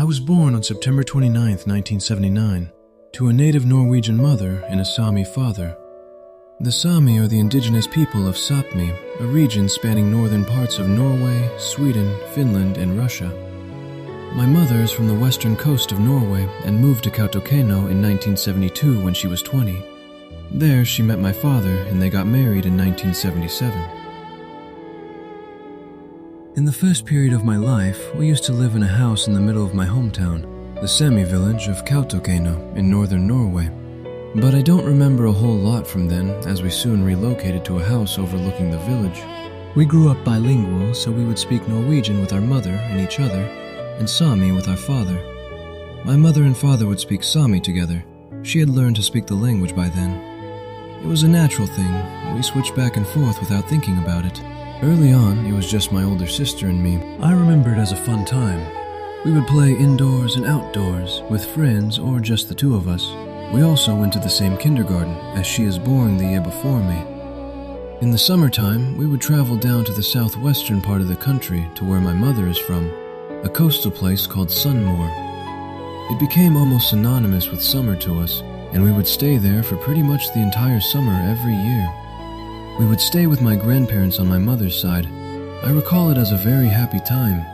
was born on September 29, 1979, to a native Norwegian mother and a Sami father. The Sami are the indigenous people of Sapmi, a region spanning northern parts of Norway, Sweden, Finland, and Russia. My mother is from the western coast of Norway and moved to Kautokeino in 1972 when she was 20. There she met my father and they got married in 1977. In the first period of my life, we used to live in a house in the middle of my hometown, the semi-village of Kautokeino in northern Norway. But I don't remember a whole lot from then, as we soon relocated to a house overlooking the village. We grew up bilingual, so we would speak Norwegian with our mother and each other, and Sami with our father. My mother and father would speak Sami together. She had learned to speak the language by then. It was a natural thing. We switched back and forth without thinking about it. Early on, it was just my older sister and me. I remember it as a fun time. We would play indoors and outdoors, with friends or just the two of us. We also went to the same kindergarten, as she is born the year before me. In the summertime, we would travel down to the southwestern part of the country to where my mother is from, a coastal place called Sunnmøre. It became almost synonymous with summer to us, and we would stay there for pretty much the entire summer every year. We would stay with my grandparents on my mother's side. I recall it as a very happy time.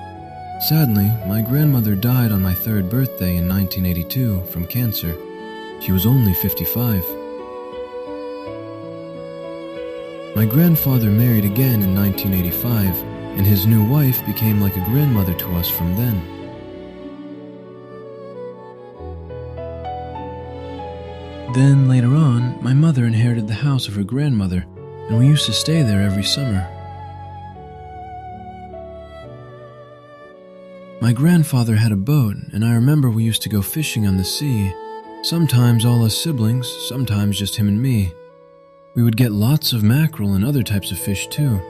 Sadly, my grandmother died on my 3rd birthday in 1982 from cancer. She was only 55. My grandfather married again in 1985, and his new wife became like a grandmother to us from then. Then, later on, my mother inherited the house of her grandmother, and we used to stay there every summer. My grandfather had a boat, and I remember we used to go fishing on the sea. Sometimes all us siblings, sometimes just him and me. We would get lots of mackerel and other types of fish too.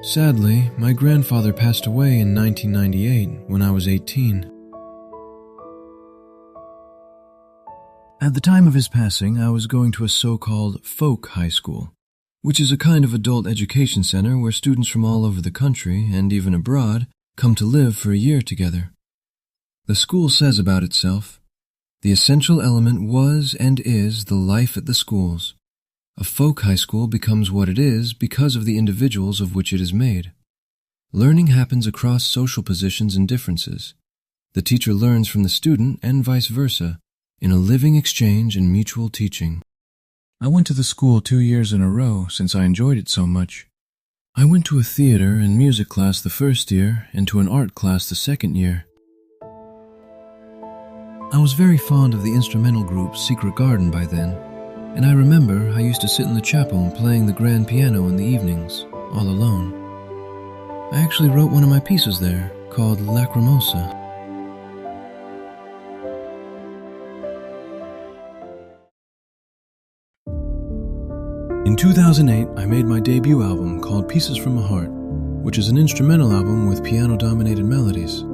Sadly, my grandfather passed away in 1998 when I was 18. At the time of his passing, I was going to a so-called folk high school, which is a kind of adult education center where students from all over the country, and even abroad, come to live for a year together. The school says about itself, "The essential element was and is the life at the schools. A folk high school becomes what it is because of the individuals of which it is made. Learning happens across social positions and differences. The teacher learns from the student and vice versa, in a living exchange and mutual teaching." I went to the school 2 years in a row since I enjoyed it so much. I went to a theater and music class the first year and to an art class the second year. I was very fond of the instrumental group Secret Garden by then, and I remember I used to sit in the chapel playing the grand piano in the evenings, all alone. I actually wrote one of my pieces there, called Lacrimosa. In 2008, I made my debut album called Pieces from a Heart, which is an instrumental album with piano-dominated melodies.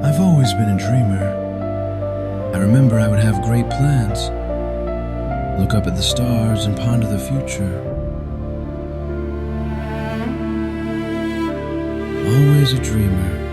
I've always been a dreamer. I remember I would have great plans, look up at the stars and ponder the future. Always a dreamer.